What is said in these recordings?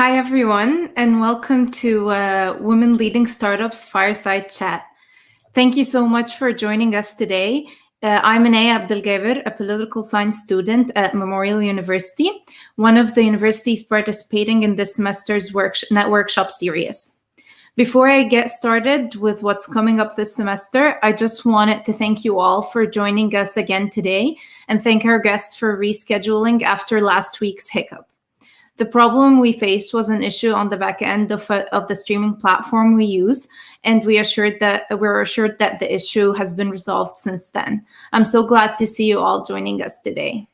Hi, everyone, and welcome to Women Leading Startups Fireside Chat. Thank you so much for joining us today. I'm Anaya Abdelgaber, a political science student at Memorial University, one of the universities participating in this semester's workshop series. Before I get started with what's coming up this semester, I just wanted to thank you all for joining us again today and thank our guests for rescheduling after last week's hiccup. The problem we faced was an issue on the back end of the streaming platform we use, and we're assured that the issue has been resolved since then. I'm so glad to see you all joining us today.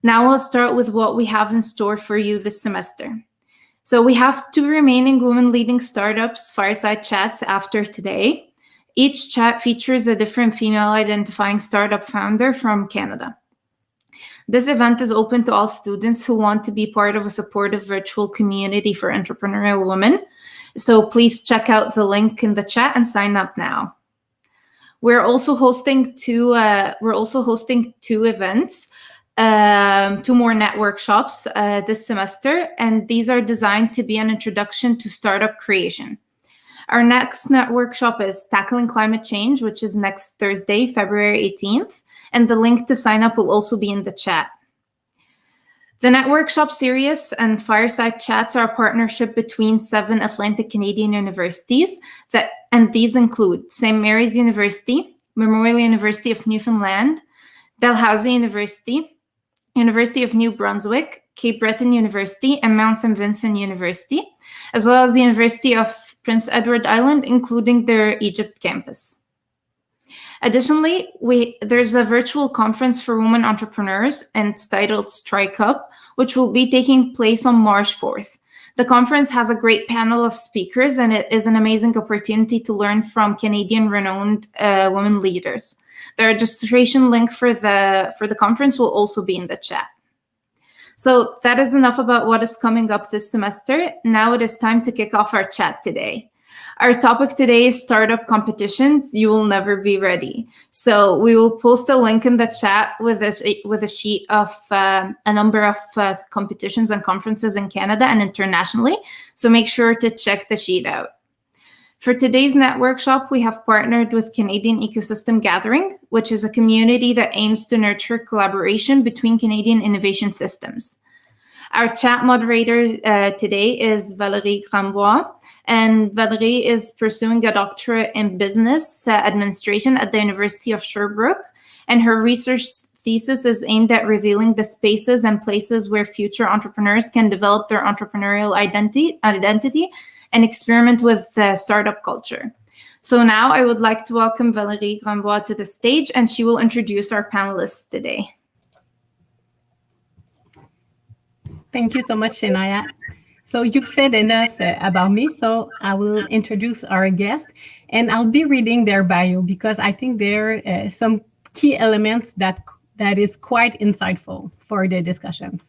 Now let's start with what we have in store for you this semester. So we have 2 remaining Women Leading Startups fireside chats after today. Each chat features a different female identifying startup founder from Canada. This event is open to all students who want to be part of a supportive virtual community for entrepreneurial women. So please check out the link in the chat and sign up now. We're also hosting 2 events, 2 more network shops this semester, and these are designed to be an introduction to startup creation. Our next network shop is Tackling Climate Change, which is next Thursday, February 18th, and the link to sign up will also be in the chat. The network shop series and fireside chats are a partnership between 7 Atlantic Canadian universities, and these include St. Mary's University, Memorial University of Newfoundland, Dalhousie University, University of New Brunswick, Cape Breton University, and Mount St. Vincent University, as well as the University of Prince Edward Island, including their Egypt campus. Additionally, there's a virtual conference for women entrepreneurs, and it's titled Strike Up, which will be taking place on March 4th. The conference has a great panel of speakers, and it is an amazing opportunity to learn from Canadian renowned women leaders. The registration link for the conference will also be in the chat. So that is enough about what is coming up this semester. Now it is time to kick off our chat today. Our topic today is startup competitions. You will never be ready. So we will post a link in the chat with a sheet of a number of competitions and conferences in Canada and internationally. So make sure to check the sheet out. For today's network shop, we have partnered with Canadian Ecosystem Gathering, which is a community that aims to nurture collaboration between Canadian innovation systems. Our chat moderator today is Valérie Grambois, and Valérie is pursuing a doctorate in business administration at the University of Sherbrooke, and her research thesis is aimed at revealing the spaces and places where future entrepreneurs can develop their entrepreneurial identity and experiment with startup culture. So now I would like to welcome Valérie Grambois to the stage, and she will introduce our panelists today. Thank you so much, Shania. So you've said enough about me, so I will introduce our guest, and I'll be reading their bio because I think there are some key elements that is quite insightful for the discussions.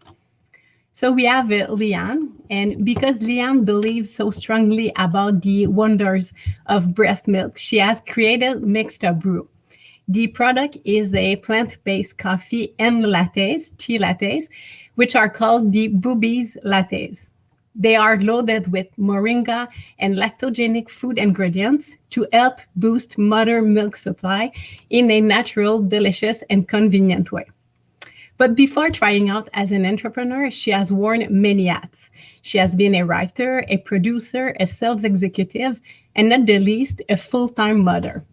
So we have Leanne, and because Leanne believes so strongly about the wonders of breast milk, she has created Mixed Up Brew. The product is a plant-based coffee and tea lattes, which are called the Boobies Lattes. They are loaded with moringa and lactogenic food ingredients to help boost mother milk supply in a natural, delicious, and convenient way. But before trying out as an entrepreneur, she has worn many hats. She has been a writer, a producer, a sales executive, and not the least, a full-time mother.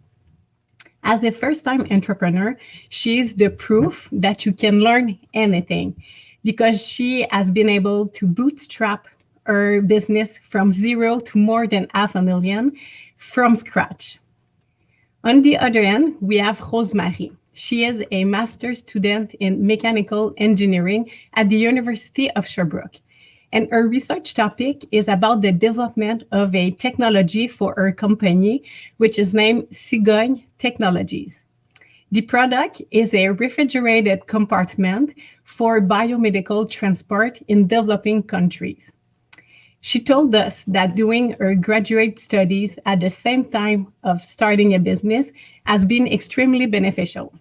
As a first-time entrepreneur, she is the proof that you can learn anything because she has been able to bootstrap her business from 0 to more than $500,000 from scratch. On the other end, we have Rosemary. She is a master's student in mechanical engineering at the University of Sherbrooke. And her research topic is about the development of a technology for her company, which is named Cigogne Technologies. The product is a refrigerated compartment for biomedical transport in developing countries. She told us that doing her graduate studies at the same time of starting a business has been extremely beneficial.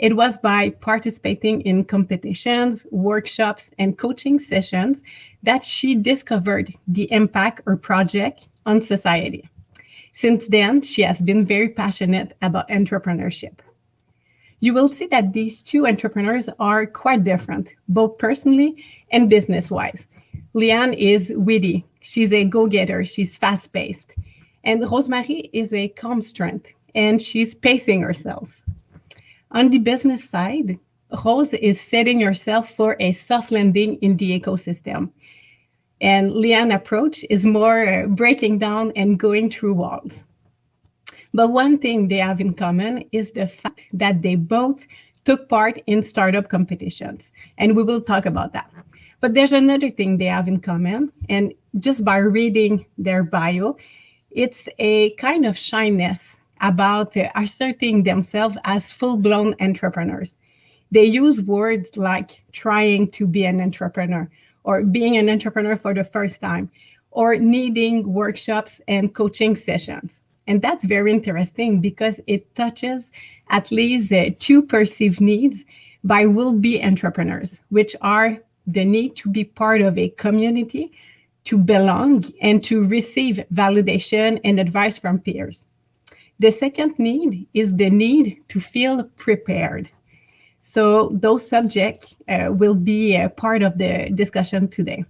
It was by participating in competitions, workshops, and coaching sessions that she discovered the impact her project on society. Since then, she has been very passionate about entrepreneurship. You will see that these two entrepreneurs are quite different, both personally and business wise. Leanne is witty, she's a go getter, she's fast paced. And Rosemary is a calm strength, and she's pacing herself. On the business side, Rose is setting herself for a soft landing in the ecosystem. And Leanne's approach is more breaking down and going through walls. But one thing they have in common is the fact that they both took part in startup competitions. And we will talk about that. But there's another thing they have in common. And just by reading their bio, it's a kind of shyness about asserting themselves as full-blown entrepreneurs. They use words like trying to be an entrepreneur or being an entrepreneur for the first time or needing workshops and coaching sessions. And that's very interesting because it touches at least two perceived needs by will-be entrepreneurs, which are the need to be part of a community, to belong, and to receive validation and advice from peers. The second need is the need to feel prepared. So those subjects will be a part of the discussion today.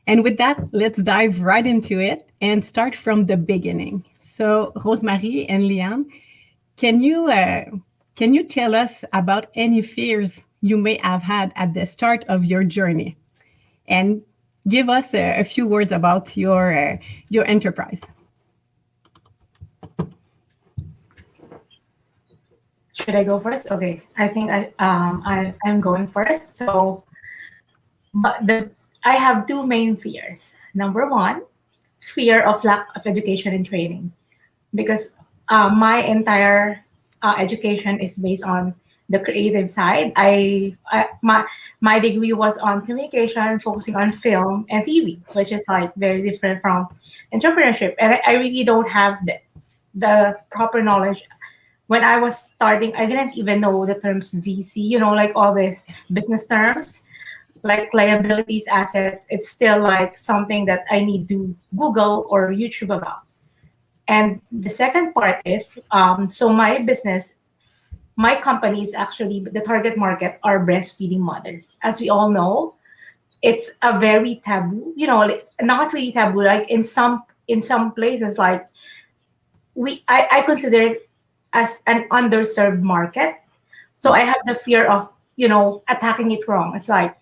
And with that, let's dive right into it and start from the beginning. So Rosemary and Leanne, can you tell us about any fears you may have had at the start of your journey? And give us a few words about your enterprise. Should I go first? Okay, I think I'm going first. So, I have two main fears. Number one, fear of lack of education and training, because my entire education is based on the creative side. My degree was on communication, focusing on film and TV, which is like very different from entrepreneurship, and I really don't have the proper knowledge. When I was starting, I didn't even know the terms VC, like all these business terms, like liabilities, assets. It's still like something that I need to Google or YouTube about. And the second part is, so my company is actually, the target market are breastfeeding mothers. As we all know, it's a very taboo, like, not really taboo, like in some places, like I consider it as an underserved market. So I have the fear of, attacking it wrong. It's like,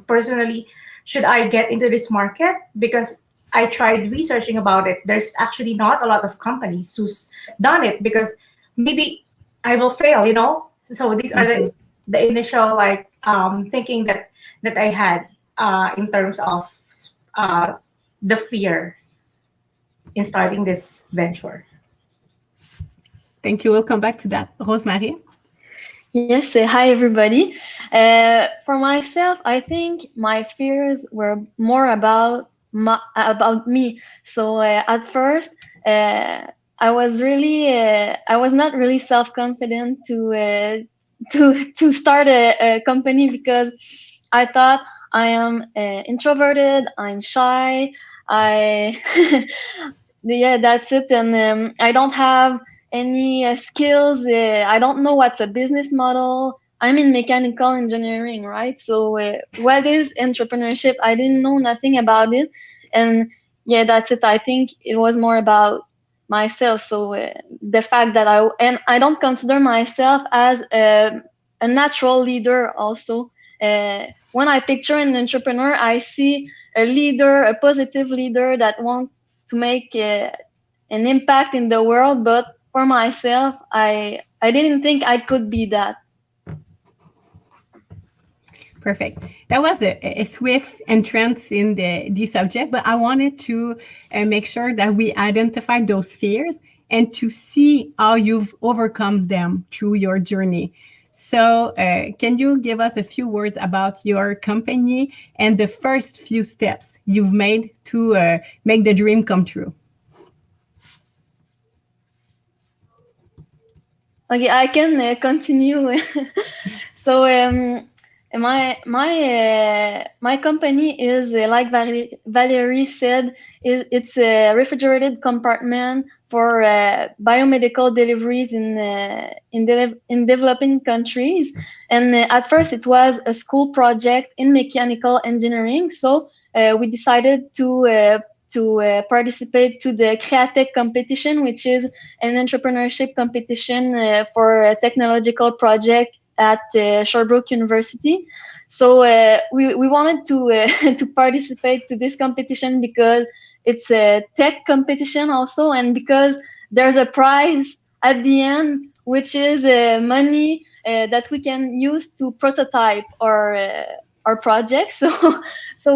personally, should I get into this market? Because I tried researching about it. There's actually not a lot of companies who's done it, because maybe I will fail, So these are the initial thinking that I had in terms of the fear in starting this venture. Thank you. We'll come back to that. Rosemary? Yes, hi everybody. For myself, I think my fears were more about me. So at first, I was not really self-confident to start a company, because I thought I am introverted, I'm shy, yeah, that's it, and I don't have any skills. I don't know what's a business model. I'm in mechanical engineering, right? So what is entrepreneurship? I didn't know nothing about it. And yeah, that's it. I think it was more about myself. So the fact that I don't consider myself as a natural leader also. When I picture an entrepreneur, I see a leader, a positive leader that wants to make an impact in the world, but for myself, I didn't think I could be that. Perfect. That was a swift entrance in the subject, but I wanted to make sure that we identified those fears and to see how you've overcome them through your journey. So can you give us a few words about your company and the first few steps you've made to make the dream come true? Okay, I can continue. So my company is like Valerie said, it's a refrigerated compartment for biomedical deliveries in developing countries. And at first, it was a school project in mechanical engineering. So we decided to participate to the Createch competition, which is an entrepreneurship competition for a technological project at Sherbrooke University. So we wanted to to participate to this competition because it's a tech competition also, and because there's a prize at the end, which is money that we can use to prototype our project. So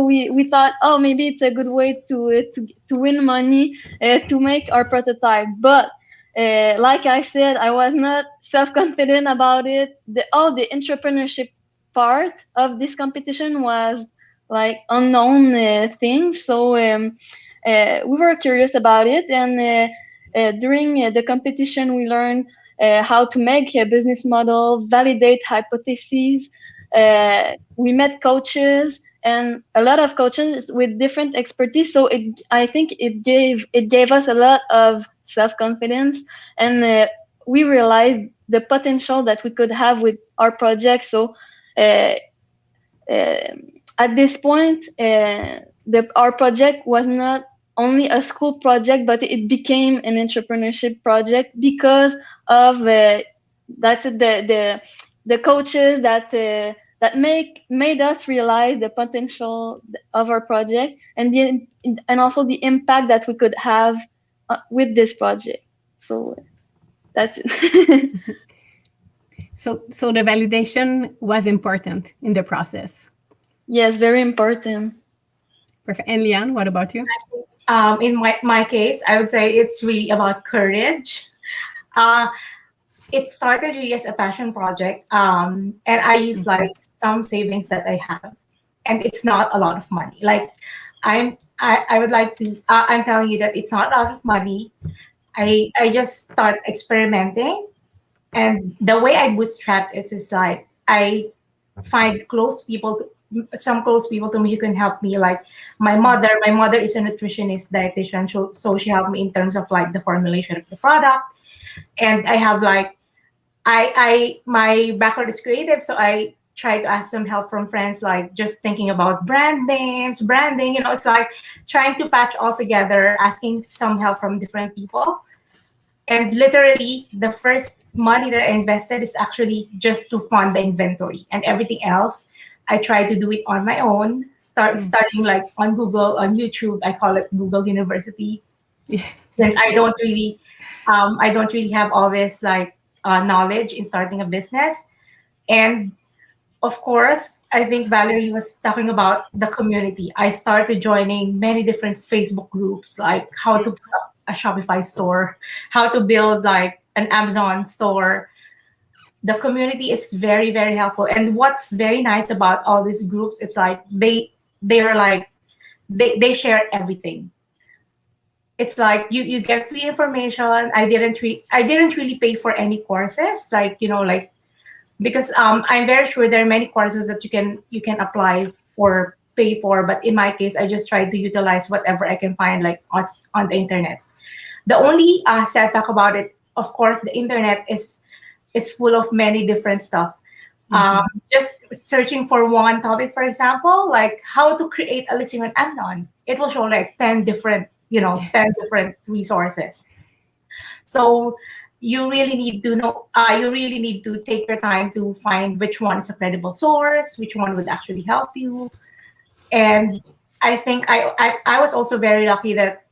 we thought, oh, maybe it's a good way to win money to make our prototype. But like I said, I was not self-confident about it. The entrepreneurship part of this competition was like unknown things. So we were curious about it, and during the competition, we learned how to make a business model, validate hypotheses. We met coaches and a lot of coaches with different expertise. So I think it gave us a lot of self-confidence, and we realized the potential that we could have with our project. So uh, uh, at this point, our project was not only a school project, but it became an entrepreneurship project because of the coaches that made us realize the potential of our project, and also the impact that we could have with this project. So that's it. So the validation was important in the process. Yes, very important. Perfect. And Lian, what about you? In my case, I would say it's really about courage. Uh, it started really as a passion project, and I used like some savings that I have, and it's not a lot of money. Like I would like to. I'm telling you that it's not a lot of money. I just start experimenting, and the way I bootstrapped it is like I find some close people to me who can help me, like my mother is a nutritionist dietitian, so she helped me in terms of like the formulation of the product. And I have like I my background is creative, so I try to ask some help from friends, like just thinking about brand names, branding, it's like trying to patch all together, asking some help from different people. And literally, the first money that I invested is actually just to fund the inventory, and everything else I try to do it on my own. Starting like on Google, on YouTube. I call it Google University, Yeah. since I don't really have all this like knowledge in starting a business. And of course, I think Valerie was talking about the community. I started joining many different Facebook groups, like how to put up a Shopify store, how to build like an Amazon store. The community is very, very helpful. And what's very nice about all these groups, it's like they're like they share everything. It's like you get free information. I didn't really pay for any courses, like like, because I'm very sure there are many courses that you can apply or pay for, but in my case, I just try to utilize whatever I can find like on the internet. The only setback about it, of course, the internet is full of many different stuff. Just searching for one topic, for example, like how to create a listing on Amazon, it will show like 10 different 10 different resources. So you really need to take your time to find which one is a credible source, which one would actually help you. And I think I was also very lucky that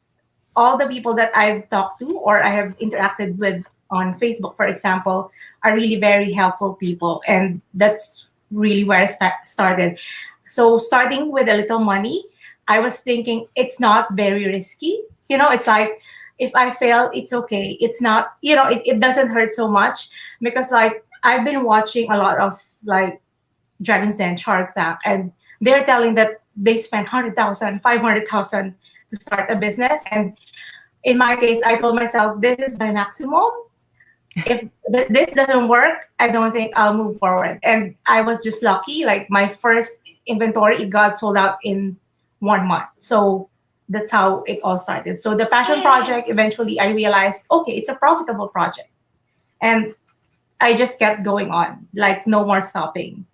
all the people that I've talked to or I have interacted with on Facebook, for example, are really very helpful people. And that's really where I started. So starting with a little money, I was thinking it's not very risky. It's like if I fail, it's okay. It's not, it doesn't hurt so much, because like I've been watching a lot of like Dragon's Den, Shark Tank, and they're telling that they spent 100,000, 500,000 to start a business. And in my case, I told myself, this is my maximum. if this doesn't work, I don't think I'll move forward. And I was just lucky. Like my first inventory, it got sold out in 1 month. So that's how it all started. So the passion project, eventually I realized, okay, it's a profitable project. And I just kept going on, like no more stopping.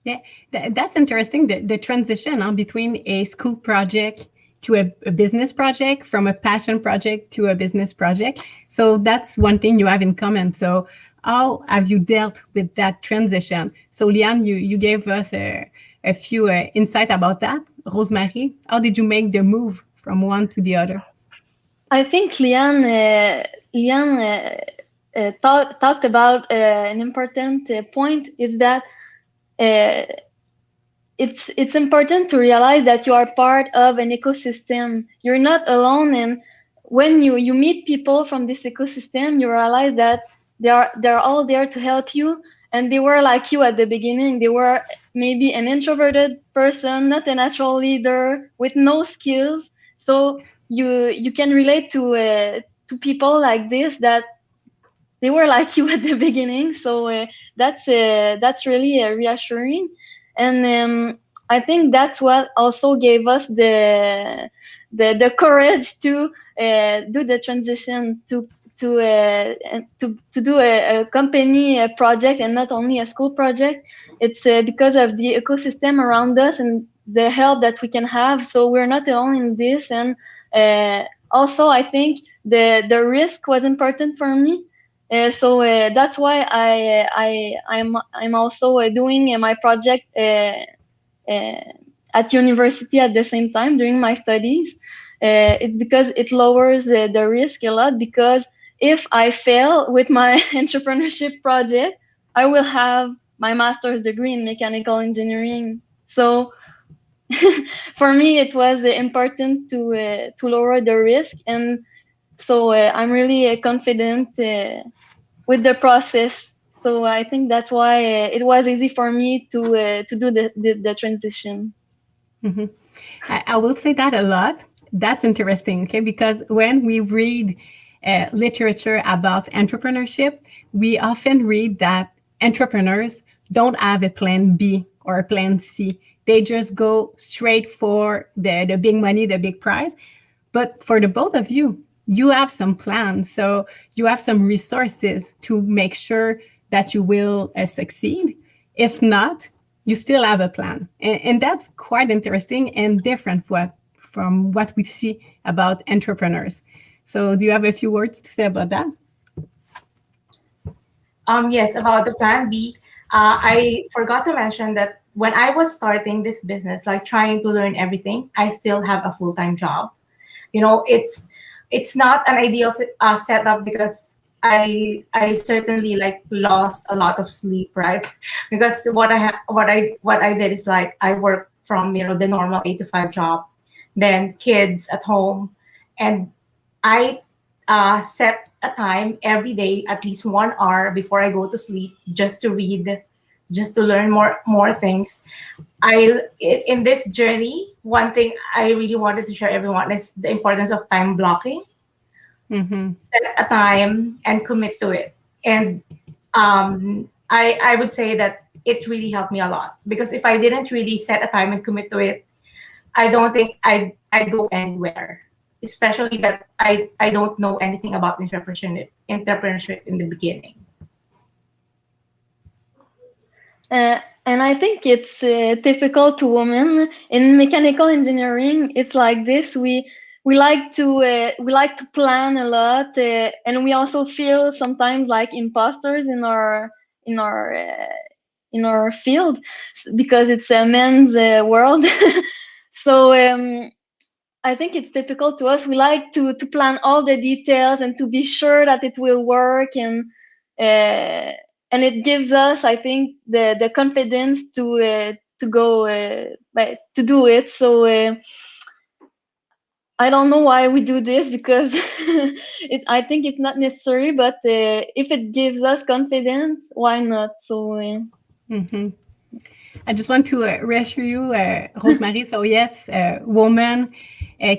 Yeah, that's interesting. The transition between a school project to a business project, from a passion project to a business project. So that's one thing you have in common. So how have you dealt with that transition? So Liane, you gave us a few insight about that. Rosemary, how did you make the move from one to the other? I think Lian talked about an important point is that uh, it's important to realize that you are part of an ecosystem. You're not alone, and when you meet people from this ecosystem, you realize that they're all there to help you, and they were like you at the beginning. They were maybe an introverted person, not a natural leader, with no skills. So you can relate to people like this, that they were like you at the beginning. So that's really reassuring, and I think that's what also gave us the courage to do the transition to do a company a project and not only a school project. It's because of the ecosystem around us and the help that we can have. So we're not alone in this, and also I think the risk was important for me. So that's why I'm also doing my project uh, at university at the same time during my studies. It's because it lowers the risk a lot, because if I fail with my entrepreneurship project, I will have my master's degree in mechanical engineering. So for me, it was important to lower the risk, and so I'm really confident with the process. So I think that's why it was easy for me to do the transition. Mm-hmm. I will say that a lot. That's interesting, okay? Because when we read literature about entrepreneurship, we often read that entrepreneurs don't have a plan B or a plan C. They just go straight for the big money, the big prize. But for the both of you, you have some plans. So you have some resources to make sure that you will succeed. If not, you still have a plan. And that's quite interesting and different from what we see about entrepreneurs. So do you have a few words to say about that? Yes, about the plan B. I forgot to mention that when I was starting this business, like trying to learn everything, I still have a full-time job. You know, it's not an ideal setup, because I certainly like lost a lot of sleep, right? Because what I did is like I work from, you know, the normal 8 to 5 job, then kids at home, and I set a time every day, at least 1 hour before I go to sleep, just to read, just to learn more things. In this journey, one thing I really wanted to share everyone is the importance of time blocking. Mm-hmm. Set a time and commit to it. And I would say that it really helped me a lot, because if I didn't really set a time and commit to it, I don't think I'd go anywhere. Especially that I don't know anything about entrepreneurship in the beginning. And I think it's typical to women in mechanical engineering. It's like this. We like to plan a lot, and we also feel sometimes like imposters in our uh, in our field, because it's a men's world. So I think it's typical to us. We like to plan all the details and to be sure that it will work, uh, and it gives us, I think, the confidence to go to do it. So I don't know why we do this, because I think it's not necessary, but if it gives us confidence, why not? So. Mm-hmm. I just want to reassure you, Rosemary. So yes, women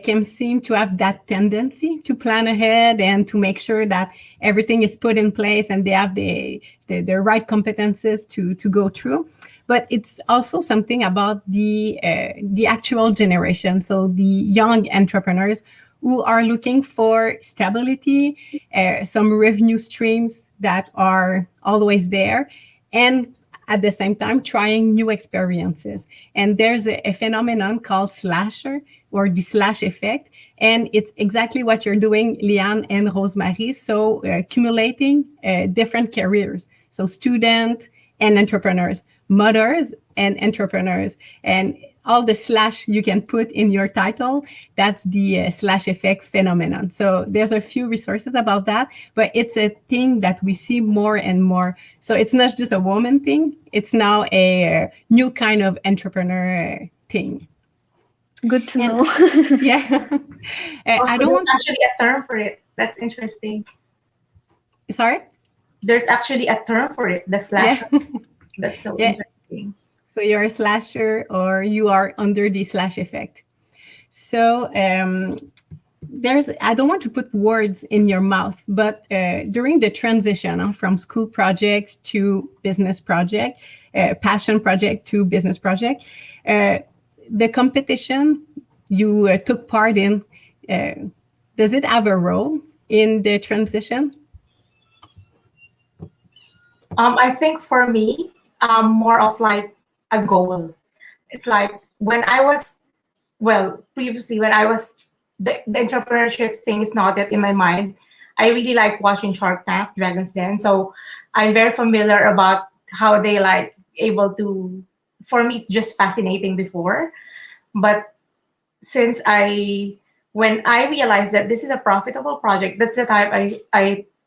can seem to have that tendency to plan ahead and to make sure that everything is put in place and they have the right competences to go through. But it's also something about the actual generation, so the young entrepreneurs who are looking for stability, some revenue streams that are always there, and at the same time trying new experiences. And there's a phenomenon called slasher, or the slash effect. And it's exactly what you're doing, Liane and Rosemary. So accumulating different careers. So student and entrepreneurs, mothers and entrepreneurs, and all the slash you can put in your title, that's the slash effect phenomenon. So there's a few resources about that, but it's a thing that we see more and more. So it's not just a woman thing, it's now a new kind of entrepreneur thing. Good to know. Yeah. I don't want actually a term for it. That's interesting. Sorry? There's actually a term for it, the slasher. Yeah. That's so interesting. So you're a slasher, or you are under the slash effect. So I don't want to put words in your mouth, but during the transition from school project to business project, passion project to business project, the competition you took part in, does it have a role in the transition? I think for me, more of like a goal. It's like when I was, previously when I was, the entrepreneurship thing is not yet in my mind. I really like watching Shark Tank, Dragon's Den. So I'm very familiar about how they like able to, for me, it's just fascinating before. But since when I realized that this is a profitable project, that's the time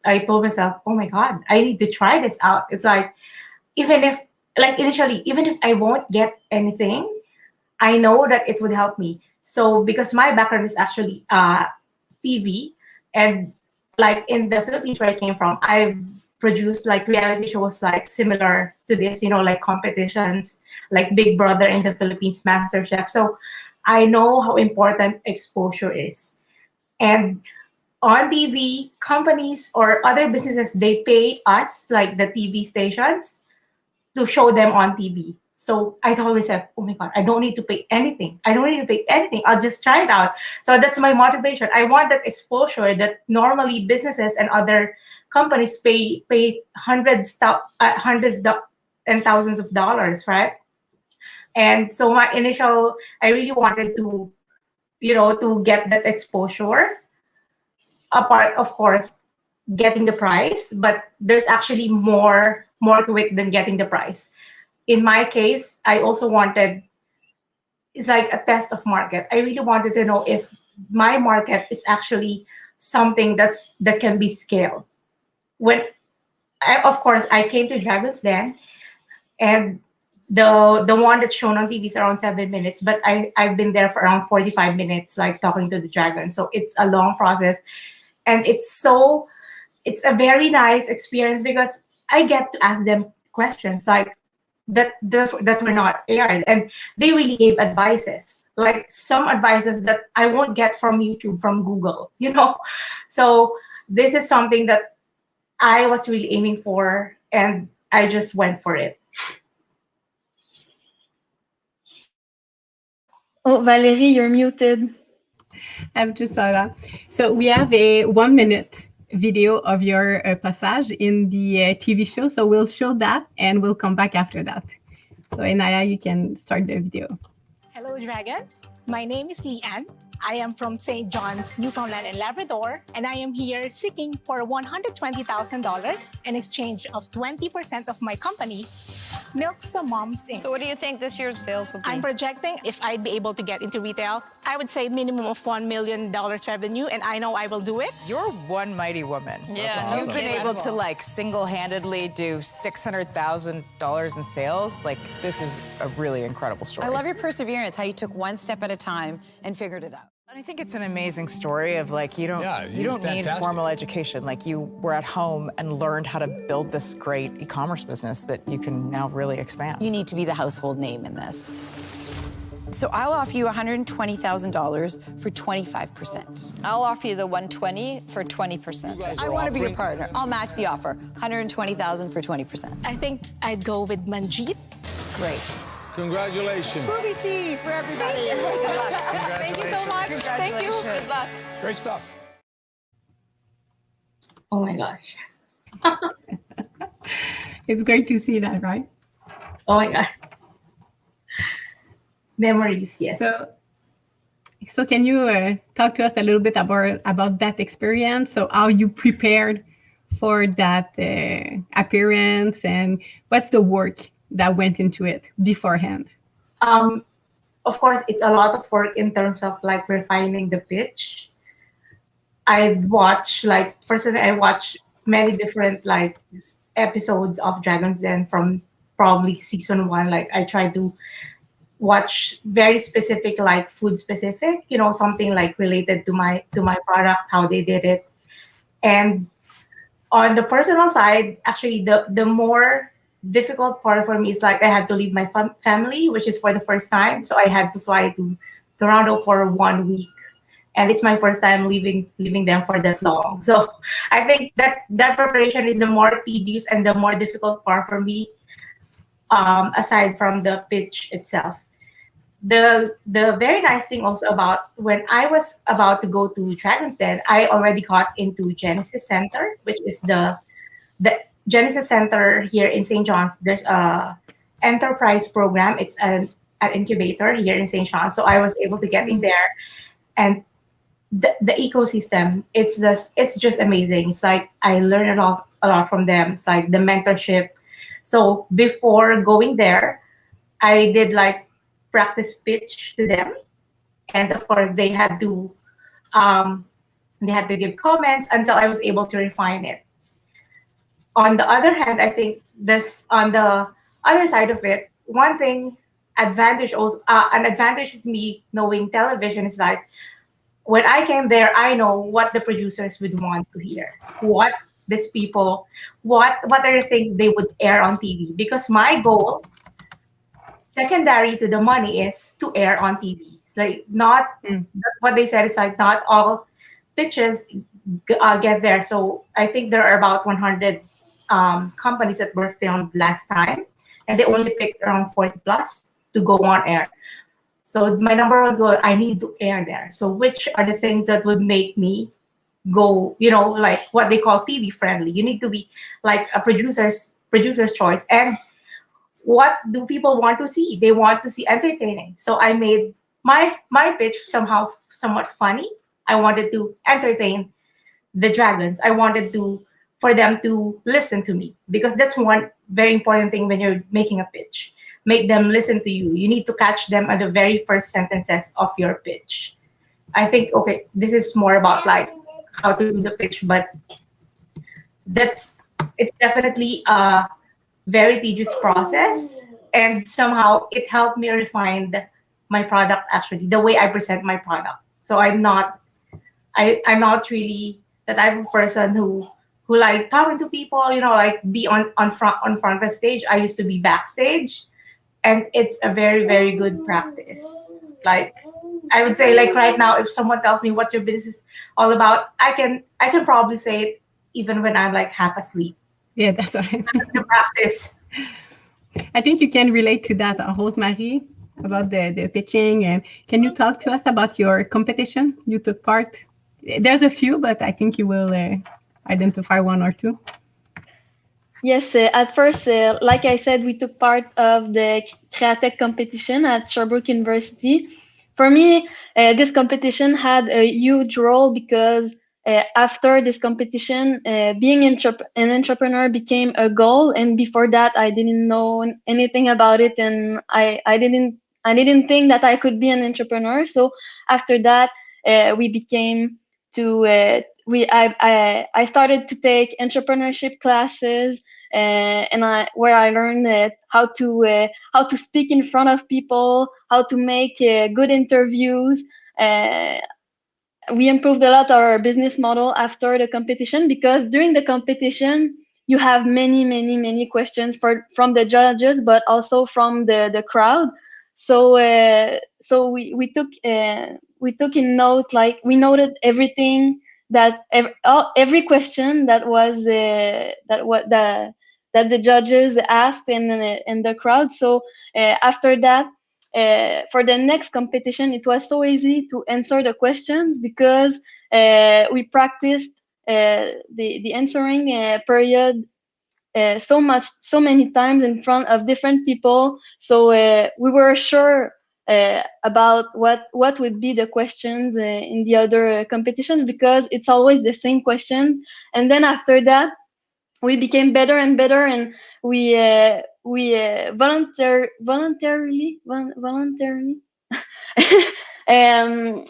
I told myself, oh my God, I need to try this out. It's like, even if, like initially, even if I won't get anything, I know that it would help me. So because my background is actually TV, and like in the Philippines where I came from, I've produced like reality shows like similar to this, like competitions, like Big Brother in the Philippines, MasterChef. So I know how important exposure is. And on TV, companies or other businesses, they pay us, like the TV stations, to show them on TV. So I told myself, oh my God, I don't need to pay anything. I'll just try it out. So that's my motivation. I want that exposure that normally businesses and other companies pay hundreds and thousands of dollars, right? And so my initial, I really wanted to, to get that exposure. Apart, of course, getting the prize, but there's actually more to it than getting the prize. In my case, I also wanted, it's like a test of market. I really wanted to know if my market is actually something that can be scaled. Of course, I came to Dragon's Den, and the one that's shown on TV is around 7 minutes, but I've been there for around 45 minutes, like talking to the dragon. So it's a long process, and it's a very nice experience because I get to ask them questions like that were not aired, and they really gave advices, like some advices that I won't get from YouTube, from Google, So this is something that I was really aiming for, and I just went for it. Oh, Valerie, you're muted. I've just saw that. So we have a 1 minute video of your passage in the TV show. So we'll show that and we'll come back after that. So Inaya, you can start the video. Hello, Dragons. My name is Leanne. I am from St. John's, Newfoundland and Labrador, and I am here seeking for $120,000 in exchange of 20% of my company, Milks the Moms Inc. So what do you think this year's sales will be? I'm projecting if I'd be able to get into retail, I would say minimum of $1 million revenue, and I know I will do it. You're one mighty woman. Yeah, You've been able to like single-handedly do $600,000 in sales. Like, this is a really incredible story. I love your perseverance, how you took one step at a time and figured it out. And I think it's an amazing story of like, you don't need formal education. Like, you were at home and learned how to build this great e-commerce business that you can now really expand. You need to be the household name in this. So I'll offer you $120,000 for 25%. I'll offer you the 120 for 20%. I want to be your partner. I'll match the offer. 120,000 for 20%. I think I'd go with Manjeet. Great. Congratulations. Booby tea for everybody. Good luck. Thank you so much. Thank you. Good luck. Great stuff. Oh my gosh. It's great to see that, right? Oh my god. Memories, yes. So can you talk to us a little bit about that experience? So how you prepared for that appearance, and what's the work that went into it beforehand? Of course, it's a lot of work in terms of like refining the pitch. Personally, I watch many different like episodes of Dragon's Den from probably season 1. Like I try to watch very specific, like food specific, something like related to my product, how they did it. And on the personal side, actually the more difficult part for me is like I had to leave my family, which is for the first time. So I had to fly to Toronto for 1 week. And it's my first time leaving them for that long. So I think that preparation is the more tedious and the more difficult part for me, aside from the pitch itself. The very nice thing also about when I was about to go to Dragon's Den, I already got into Genesis Center, which is the Genesis Center here in St. John's. There's a enterprise program. It's an incubator here in St. John's. So I was able to get in there, and the ecosystem, it's just amazing. It's like I learned a lot from them. It's like the mentorship. So before going there, I did like practice pitch to them, and of course they had to give comments until I was able to refine it. On the other hand, I think on the other side of it, an advantage of me knowing television is like when I came there, I know what the producers would want to hear, what are the things they would air on TV, because my goal, secondary to the money, is to air on TV. It's like what they said is like not all pitches get there. So I think there are about 100 companies that were filmed last time, and they only picked around 40 plus to go on air. So my number one goal, I need to air there. So which are the things that would make me go, like what they call TV friendly? You need to be like a producer's choice. And what do people want to see? They want to see entertaining. So I made my pitch somewhat funny. I wanted to entertain the dragons. I wanted for them to listen to me, because that's one very important thing when you're making a pitch. Make them listen to you. You need to catch them at the very first sentences of your pitch. I think, okay, this is more about like how to do the pitch, but it's definitely a very tedious process, and somehow it helped me refine my product, actually, the way I present my product. So I'm not really the type of person who like talking to people, like be on front of the stage. I used to be backstage, and it's a very, very good practice. Like I would say, like right now, if someone tells me what your business is all about, I can probably say it even when I'm like half asleep. Yeah, that's right. The practice. I think you can relate to that, Rosemary, about the pitching. And can you talk to us about your competition you took part? There's a few, but I think you will identify one or two. Yes, at first, like I said, we took part of the Createch competition at Sherbrooke University. For me, this competition had a huge role because after this competition, being an entrepreneur became a goal. And before that, I didn't know anything about it, and I didn't think that I could be an entrepreneur. So after that, we became to I started to take entrepreneurship classes, where I learned how to speak in front of people, how to make good interviews. We improved a lot our business model after the competition, because during the competition you have many questions from the judges, but also from the crowd. So so we took in note, like we noted everything that every question that was that the judges asked in the crowd. So after that, for the next competition, it was so easy to answer the questions because we practiced the answering period so many times in front of different people. So we were sure about what would be the questions in the other competitions, because it's always the same question. And then after that, we became better and better, and we voluntarily um,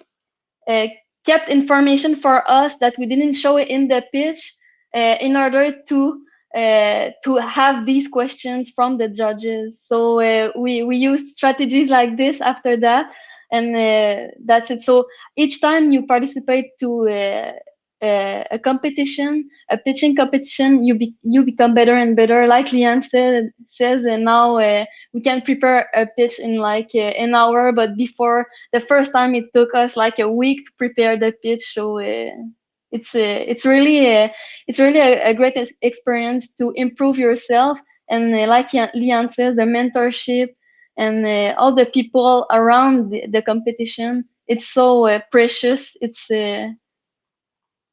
uh, kept information for us that we didn't show it in the pitch, in order to have these questions from the judges. So we used strategies like this after that, and that's it. So each time you participate to a competition, a pitching competition, you become better and better. Like Leanne says, and now we can prepare a pitch in like an hour, but before, the first time it took us like a week to prepare the pitch. So it's really a great experience to improve yourself. And like Leanne says, the mentorship and all the people around the competition, it's so precious. It's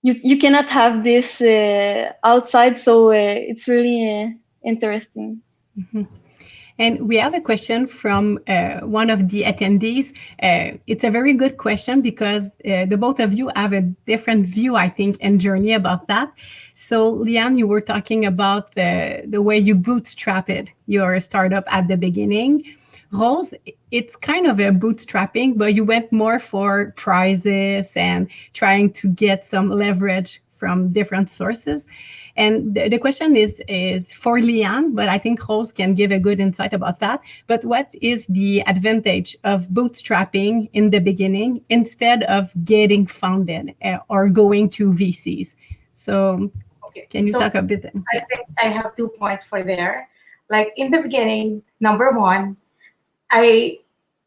you cannot have this outside, so it's really interesting. Mm-hmm. And we have a question from one of the attendees. It's a very good question because the both of you have a different view, I think, and journey about that. So, Leanne, you were talking about the way you bootstrapped your startup at the beginning. Rose, it's kind of a bootstrapping, but you went more for prizes and trying to get some leverage from different sources. And the question is for Leanne, but I think Rose can give a good insight about that. But what is the advantage of bootstrapping in the beginning instead of getting funded or going to VCs? So can you talk a bit? I think I have 2 points for there. Like in the beginning, number one, I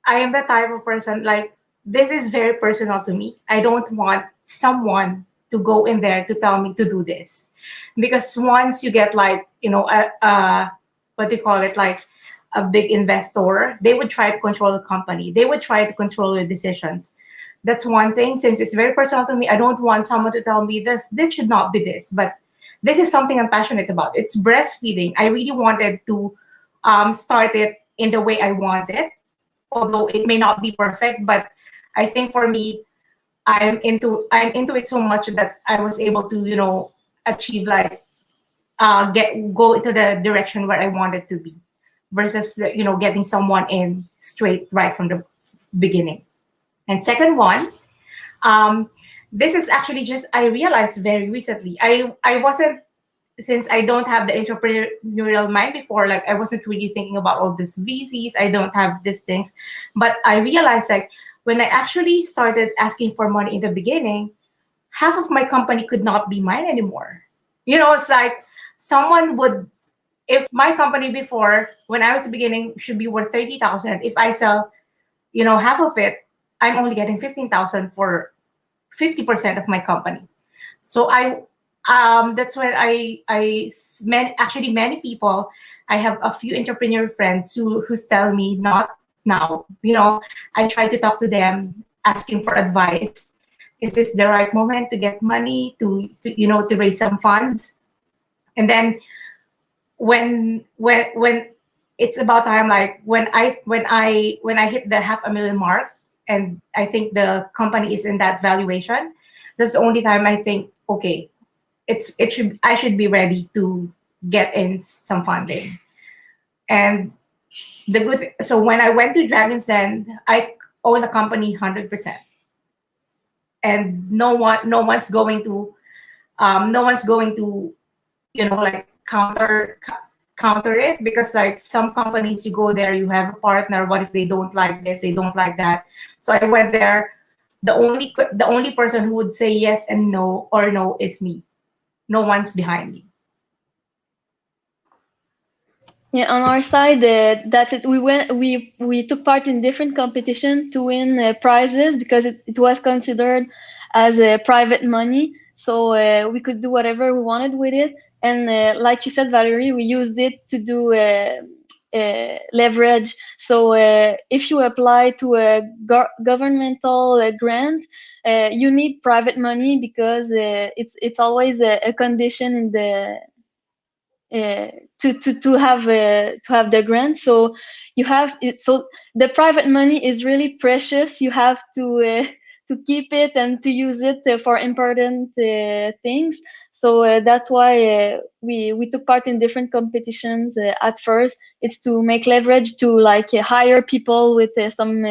am the type of person, like, this is very personal to me. I don't want someone to go in there to tell me to do this, because once you get like, what do you call it, like a big investor, they would try to control the company. They would try to control your decisions. That's one thing. Since it's very personal to me, I don't want someone to tell me this should not be this, but this is something I'm passionate about. It's breastfeeding. I really wanted to start it in the way I want it, although it may not be perfect. But I think for me, I'm into it so much that I was able to, achieve, like, go into the direction where I wanted to be, versus getting someone in straight right from the beginning. And second one, this is actually just, I realized very recently. I wasn't, since I don't have the entrepreneurial mind before, like I wasn't really thinking about all these VCs. I don't have these things, but I realized, like, when I actually started asking for money in the beginning, half of my company could not be mine anymore. It's like someone would, if my company before, when I was beginning, should be worth 30,000. If I sell, half of it, I'm only getting 15,000 for 50% of my company. So that's when actually many people, I have a few entrepreneur friends who tell me, not now. I try to talk to them, asking for advice. Is this the right moment to get money to raise some funds? And then when it's about time, like when I hit the $500,000 mark, and I think the company is in that valuation, that's the only time I think, okay, I should be ready to get in some funding. And so when I went to Dragon's Den, I own the company 100%, and no one's going to like counter it, because like some companies, you go there, you have a partner. What if they don't like this? They don't like that. So I went there. The only person who would say yes and no or no is me. No one's behind me. Yeah, on our side, that's it. We took part in different competition to win prizes because it was considered as private money, so we could do whatever we wanted with it. And like you said, Valerie, we used it to do leverage. So if you apply to a governmental grant, you need private money because it's always a condition in the to have the grant. So you have it. So the private money is really precious. You have to keep it and to use it for important things. So that's why we took part in different competitions. At first, it's to make leverage to like hire people with some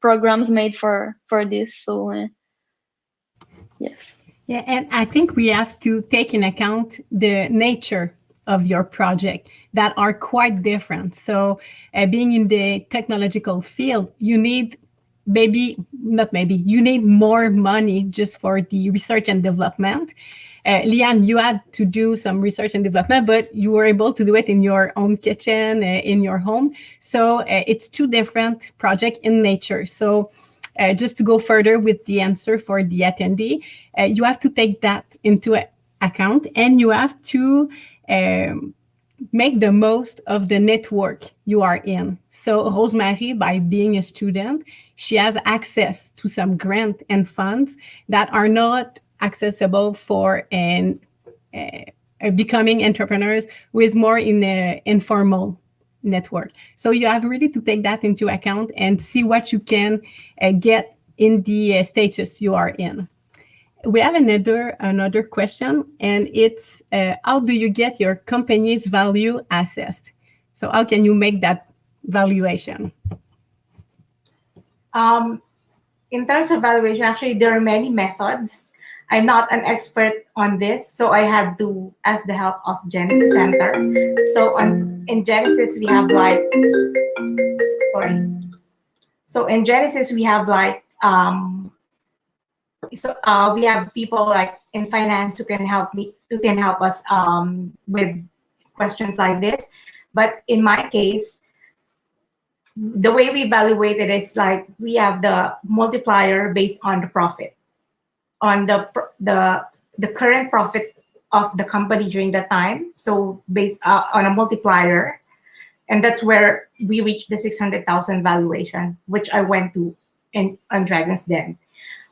programs made for this. So yes. Yeah, and I think we have to take in account the nature of your project that are quite different. So being in the technological field, you need you need more money just for the research and development. Leanne, you had to do some research and development, but you were able to do it in your own kitchen, in your home. So it's two different projects in nature. So just to go further with the answer for the attendee, you have to take that into account, and you have to make the most of the network you are in. So Rosemary, by being a student, she has access to some grant and funds that are not accessible for becoming entrepreneurs who is more in an informal network. So you have really to take that into account and see what you can get in the status you are in. We have another question, and it's how do you get your company's value assessed? So how can you make that valuation? In terms of valuation, actually, there are many methods. I'm not an expert on this, so I had to ask the help of Genesis Center. So in Genesis, we have like, So in Genesis, we have like, we have people like in finance who can help us with questions like this. But in my case, the way we evaluate it is like we have the multiplier based on the profit, on the current profit of the company during that time. So based on a multiplier, and that's where we reached the 600,000 valuation, which I went to on Dragon's Den.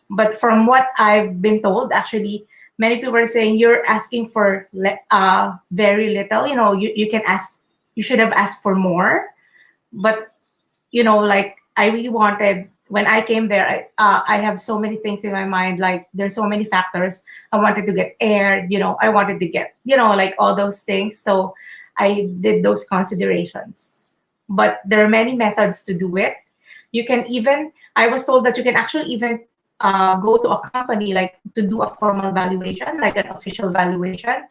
But from what I've been told, actually, many people are saying you're asking for very little. You know, you should have asked for more. But you know, like I really wanted, when I came there, I have so many things in my mind. Like there's so many factors. I wanted to get aired, you know, I wanted to get, you know, like all those things. So I did those considerations. But there are many methods to do it. You can even, I was told that you can actually even go to a company like to do a formal valuation, like an official valuation,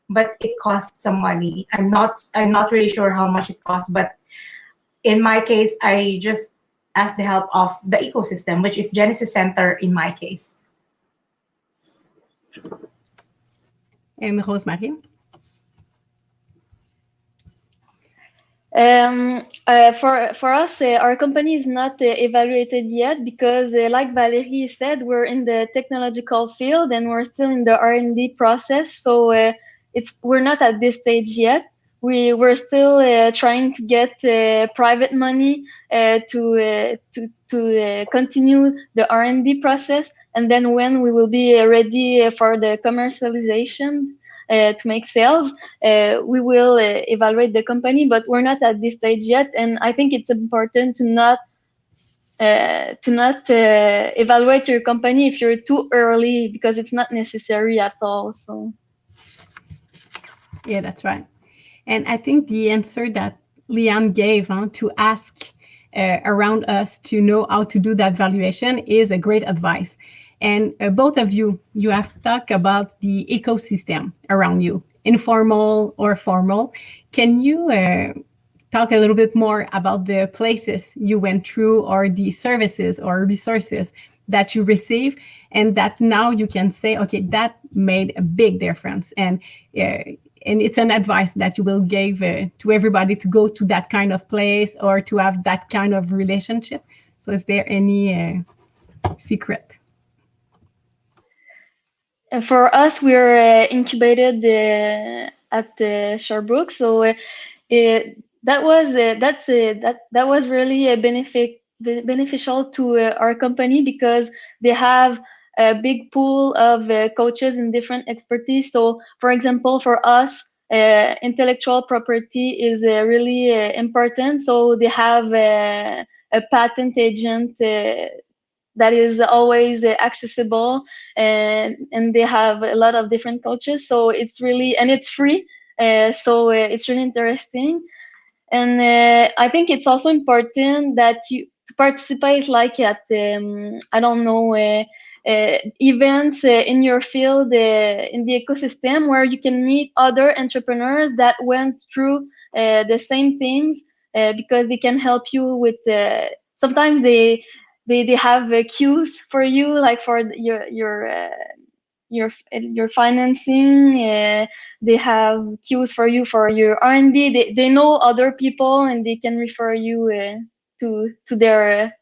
but it costs some money. I'm not really sure how much it costs, but in my case, I just asked the help of the ecosystem, which is Genesis Center in my case. And Rosemary? For us, our company is not evaluated yet because, like Valerie said, we're in the technological field and we're still in the R&D process. So we're not at this stage yet. We're still trying to get private money to continue the R&D process, and then when we will be ready for the commercialization to make sales, we will evaluate the company. But we're not at this stage yet, and I think it's important to not evaluate your company if you're too early, because it's not necessary at all. So yeah, that's right. And I think the answer that Leanne gave to ask around us to know how to do that valuation is a great advice. And both of you have talked about the ecosystem around you, informal or formal. Can you talk a little bit more about the places you went through or the services or resources that you receive and that now you can say, okay, that made a big difference? And and it's an advice that you will give to everybody to go to that kind of place or to have that kind of relationship. So is there any secret? For us, we're incubated at Sherbrooke, so that was really beneficial to our company because they have a big pool of coaches in different expertise. So, for example, for us, intellectual property is really important. So they have a patent agent that is always accessible, and they have a lot of different coaches. So it's really, and it's free. So it's really interesting. And I think it's also important that you to participate like at I don't know events in your field in the ecosystem where you can meet other entrepreneurs that went through the same things because they can help you with sometimes they have queues for you, like for your financing. They have queues for you for your R&D. They know other people and they can refer you to their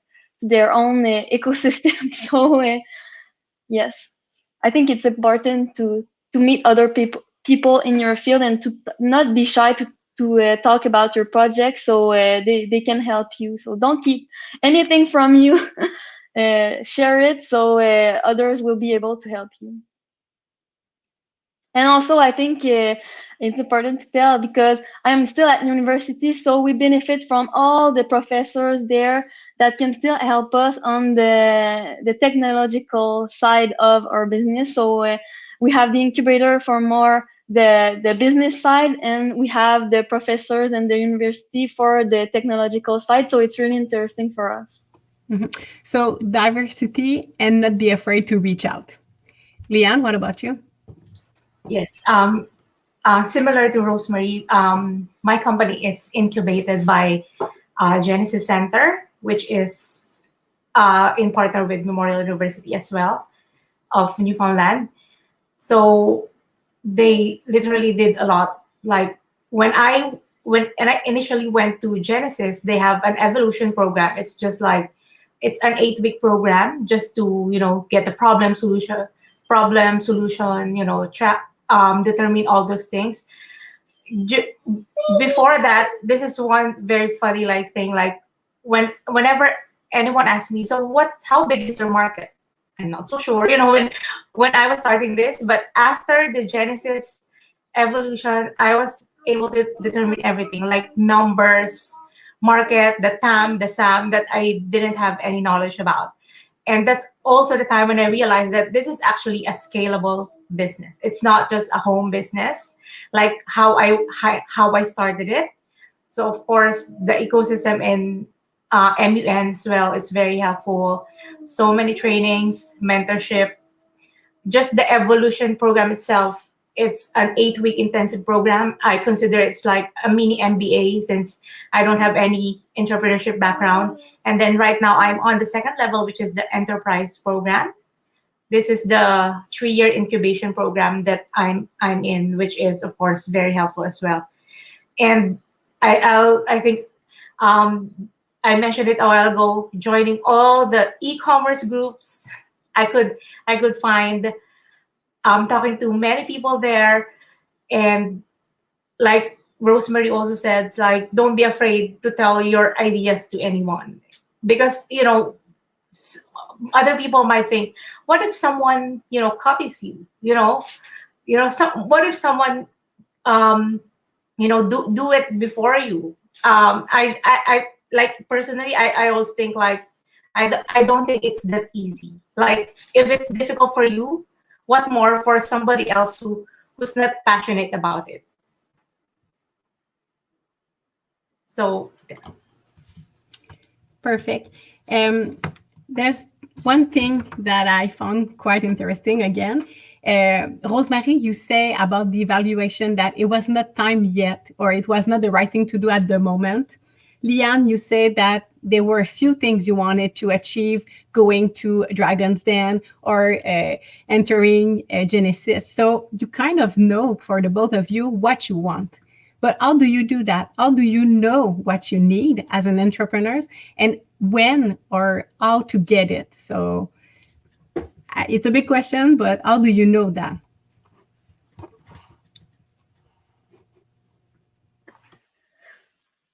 own ecosystem. So yes, I think it's important to meet other people in your field and to not be shy to talk about your project, so they can help you. So don't keep anything from you. Share it so others will be able to help you. And also, I think it's important to tell because I'm still at university, so we benefit from all the professors there that can still help us on the technological side of our business. So we have the incubator for more the business side, and we have the professors and the university for the technological side. So it's really interesting for us. Mm-hmm. So diversity and not be afraid to reach out. Leanne, what about you? Yes. Similar to Rosemary, my company is incubated by Genesis Center, which is in partner with Memorial University as well of Newfoundland. So they literally did a lot. Like when I initially went to Genesis, they have an evolution program. It's just like it's an 8-week program just to get the problem solution, determine all those things. Before that, this is one very funny thing. Like whenever anyone asks me, so how big is your market? I'm not so sure, when I was starting this, but after the Genesis evolution, I was able to determine everything, like numbers, market, the TAM, the SAM, that I didn't have any knowledge about. And that's also the time when I realized that this is actually a scalable business. It's not just a home business, like how I started it. So of course, the ecosystem in MUN as well, it's very helpful. So many trainings, mentorship, just the evolution program itself. It's an 8-week intensive program. I consider it's like a mini MBA since I don't have any entrepreneurship background. And then right now I'm on the second level, which is the enterprise program. This is the 3-year incubation program that I'm in, which is of course very helpful as well. And I think I mentioned it a while ago, joining all the e-commerce groups I could find. Talking to many people there, and like Rosemary also said, it's like don't be afraid to tell your ideas to anyone, because other people might think, what if someone copies you? What if someone do it before you? I like personally, I always think like I don't think it's that easy. Like if it's difficult for you, what more for somebody else who's not passionate about it? So perfect. There's one thing that I found quite interesting again. Rosemary, you say about the evaluation that it was not time yet, or it was not the right thing to do at the moment. Leanne, you say that there were a few things you wanted to achieve going to Dragon's Den or entering Genesis. So you kind of know, for the both of you, what you want. But how do you do that? How do you know what you need as an entrepreneur, and when or how to get it? So it's a big question, but how do you know that?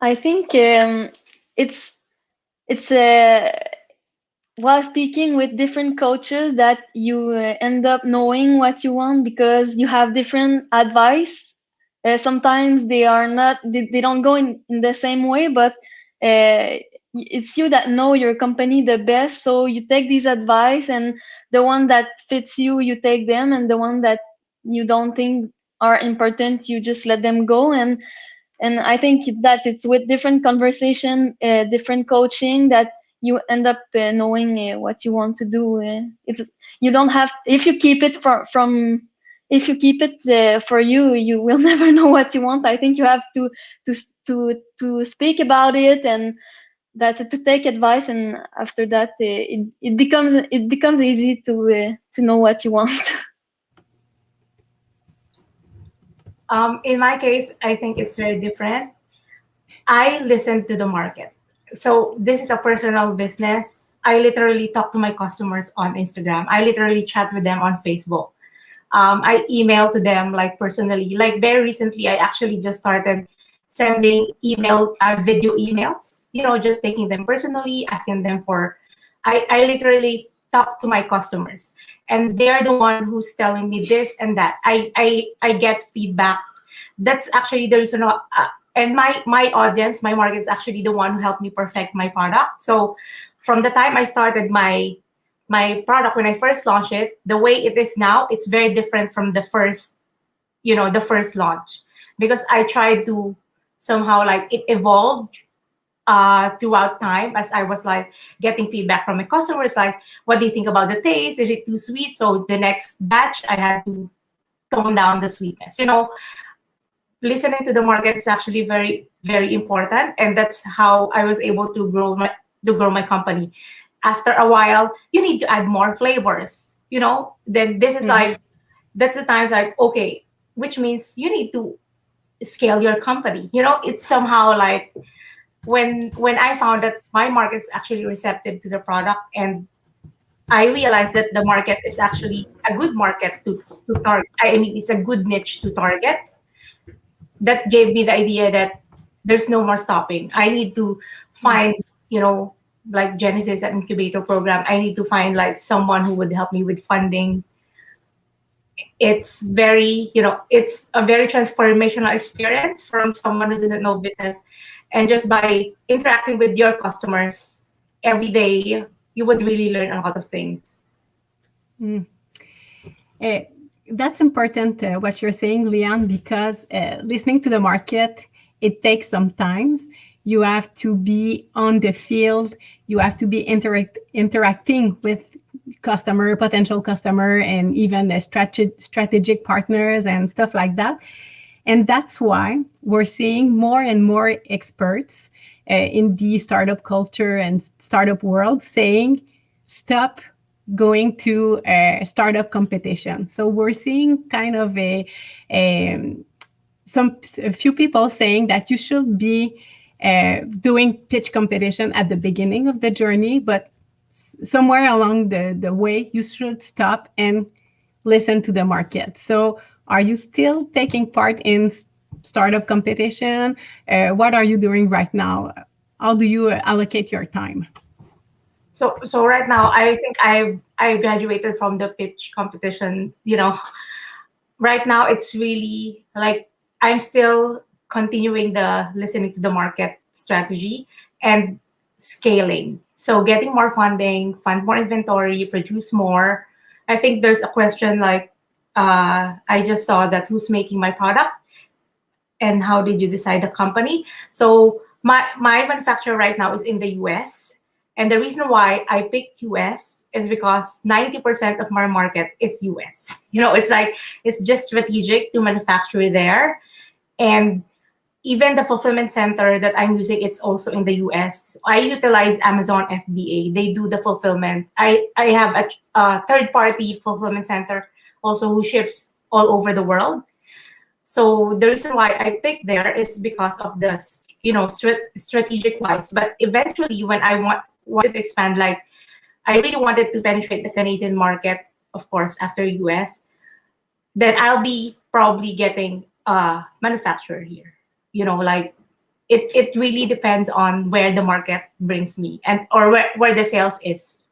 I think it's while speaking with different coaches that you end up knowing what you want, because you have different advice. Sometimes they are not, they don't go in the same way, but it's you that know your company the best. So you take these advice, and the one that fits you, you take them, and the one that you don't think are important, you just let them go. And I think that it's with different conversation, different coaching, that you end up knowing what you want to do. It's, you don't have, if you keep it if you keep it for you, you will never know what you want. I think you have to speak about it, and that's it, to take advice, and after that it becomes easy to know what you want. In my case, I think it's very different. I listen to the market. So this is a personal business. I literally talk to my customers on Instagram. I literally chat with them on Facebook. I email to them like personally. Like very recently, I actually just started sending video emails, just taking them personally, asking them for, I literally talk to my customers, and they're the one who's telling me this and that. I get feedback. That's actually the reason why, and my audience, my market is actually the one who helped me perfect my product. So from the time I started my product, when I first launched it, the way it is now, it's very different from the first launch, because I tried to somehow, like, it evolved throughout time, as I was like getting feedback from my customers, like, what do you think about the taste? Is it too sweet? So the next batch, I had to tone down the sweetness. Listening to the market is actually very, very important, and that's how I was able to grow my company. After a while, you need to add more flavors. Then this is like, that's the times like, okay, which means you need to scale your company. It's somehow like, when I found that my market's actually receptive to the product, and I realized that the market is actually a good market to target. I mean, it's a good niche to target. That gave me the idea that there's no more stopping. I need to find, like Genesis, an incubator program. I need to find like someone who would help me with funding. It's very, it's a very transformational experience from someone who doesn't know business. And just by interacting with your customers every day, you would really learn a lot of things. That's important, what you're saying, Leanne, because listening to the market, it takes some time. You have to be on the field. You have to be interacting with potential customer, and even strategic partners and stuff like that. And that's why we're seeing more and more experts in the startup culture and startup world saying, stop going to a startup competition. So we're seeing kind of a few people saying that you should be doing pitch competition at the beginning of the journey, but somewhere along the way, you should stop and listen to the market. So are you still taking part in startup competition? What are you doing right now? How do you allocate your time? So right now, I think I graduated from the pitch competition. Right now it's really like I'm still continuing the listening to the market strategy and scaling. So getting more funding, fund more inventory, produce more. I think there's a question like, I just saw that who's making my product and how did you decide the company? So my manufacturer right now is in the US. And the reason why I picked US is because 90% of my market is US. It's like, it's just strategic to manufacture there. And even the fulfillment center that I'm using, it's also in the US. I utilize Amazon FBA. They do the fulfillment. I have a third-party fulfillment center also who ships all over the world. So the reason why I picked there is because of the, strategic wise. But eventually, when I wanted to expand, like I really wanted to penetrate the Canadian market, of course, after US, then I'll be probably getting a manufacturer here. Like it really depends on where the market brings me or where the sales is.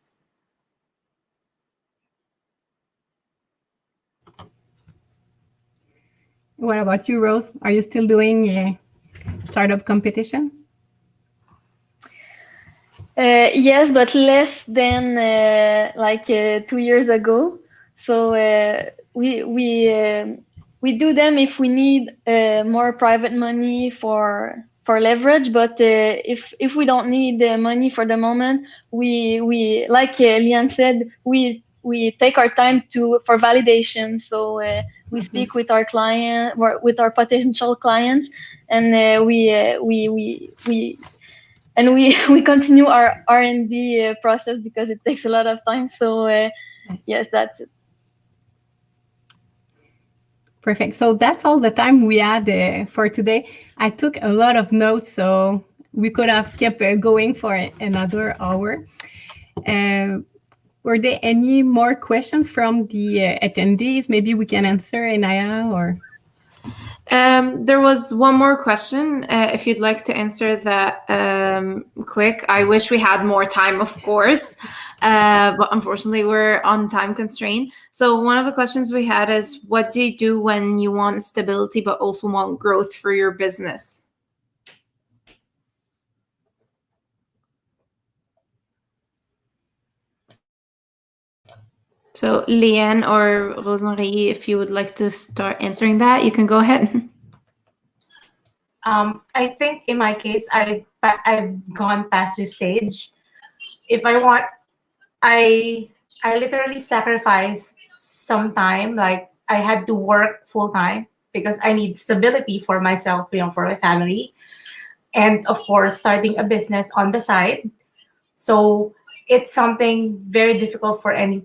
What about you, Rose? Are you still doing a startup competition? Yes, but less than 2 years ago. So we do them if we need more private money for leverage. But if we don't need the money for the moment, we like Lian said, we take our time for validation. So we speak with our client, with our potential clients, and we continue our R&D process because it takes a lot of time. So yes, that's it. Perfect. So that's all the time we had for today. I took a lot of notes, so we could have kept going for another hour. Were there any more questions from the attendees? Maybe we can answer, Inaya, or... There was one more question. If you'd like to answer that quick. I wish we had more time, of course, but unfortunately we're on time constraint. So one of the questions we had is, what do you do when you want stability but also want growth for your business? So Lian or Rosemarie, if you would like to start answering that, you can go ahead. I think in my case, I've gone past this stage. If I want, I literally sacrificed some time. Like I had to work full time because I need stability for myself, for my family, and of course, starting a business on the side. So it's something very difficult for anyone.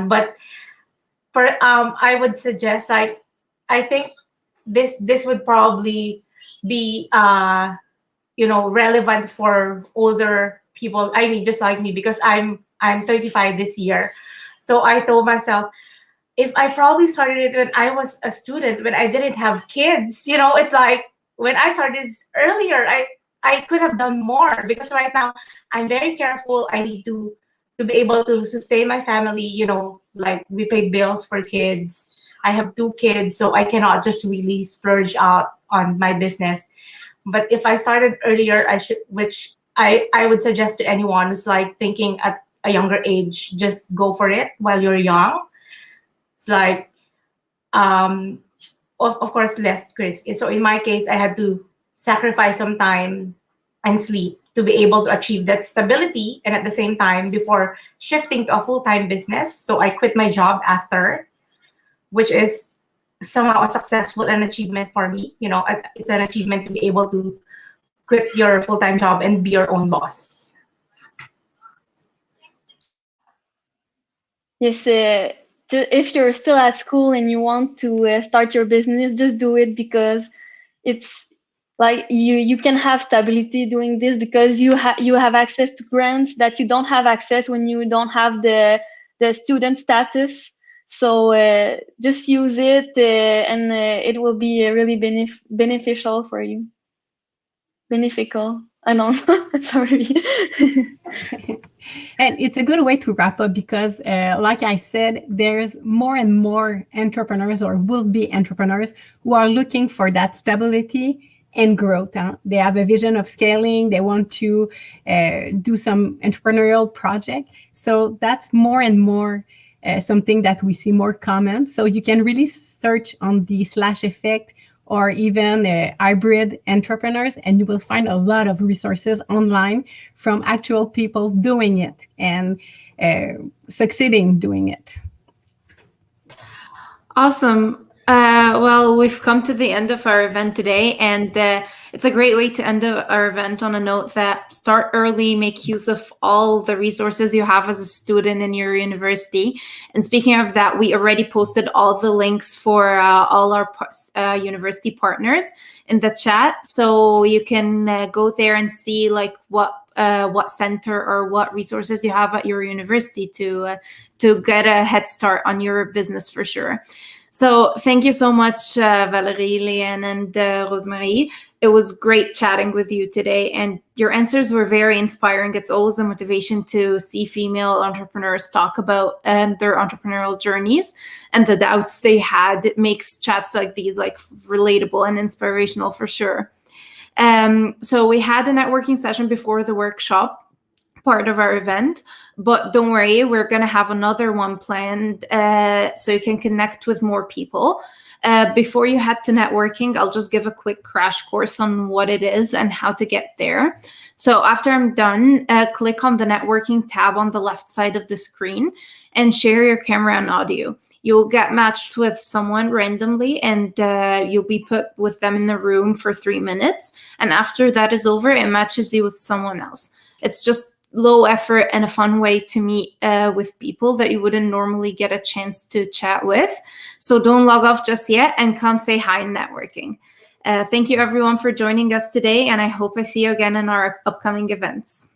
But for I would suggest, like, I think this would probably be relevant for older people. I mean, just like me, because I'm 35 this year. So I told myself, if I probably started it when I was a student, when I didn't have kids, it's like when I started earlier, I could have done more, because right now I'm very careful. I need to be able to sustain my family, like we pay bills for kids. I have 2 kids, so I cannot just really splurge out on my business. But if I started earlier, I should, which I would suggest to anyone who's like thinking at a younger age, just go for it while you're young. It's like, of course, less risk. So in my case, I had to sacrifice some time and sleep to be able to achieve that stability, and at the same time, before shifting to a full-time business. So I quit my job after, which is somehow a successful and achievement for me. It's an achievement to be able to quit your full-time job and be your own boss. Yes, if you're still at school and you want to start your business, just do it, because it's like you can have stability doing this, because you have access to grants that you don't have access when you don't have the student status. So just use it, and it will be really beneficial for you. Beneficial. I know. Sorry. And it's a good way to wrap up, because like I said, there's more and more entrepreneurs, or will be entrepreneurs, who are looking for that stability and growth. They have a vision of scaling. They want to do some entrepreneurial project. So that's more and more something that we see more common. So you can really search on the Slash Effect, or even hybrid entrepreneurs, and you will find a lot of resources online from actual people doing it and succeeding doing it. Awesome. Well, we've come to the end of our event today, and it's a great way to end our event on a note that start early, make use of all the resources you have as a student in your university. And speaking of that, we already posted all the links for all our university partners in the chat, so you can go there and see like what center or what resources you have at your university to get a head start on your business for sure. So thank you so much, Valerie, Leanne, and Rosemary. It was great chatting with you today, and your answers were very inspiring. It's always a motivation to see female entrepreneurs talk about their entrepreneurial journeys and the doubts they had. It makes chats like these like relatable and inspirational for sure. So we had a networking session before the workshop, part of our event, but don't worry, we're going to have another one planned so you can connect with more people. Before you head to networking, I'll just give a quick crash course on what it is and how to get there. So after I'm done, click on the networking tab on the left side of the screen and share your camera and audio. You'll get matched with someone randomly, and you'll be put with them in the room for 3 minutes. And after that is over, it matches you with someone else. It's just low effort and a fun way to meet with people that you wouldn't normally get a chance to chat with. So don't log off just yet and come say hi in networking. Thank you everyone for joining us today, and I hope I see you again in our upcoming events.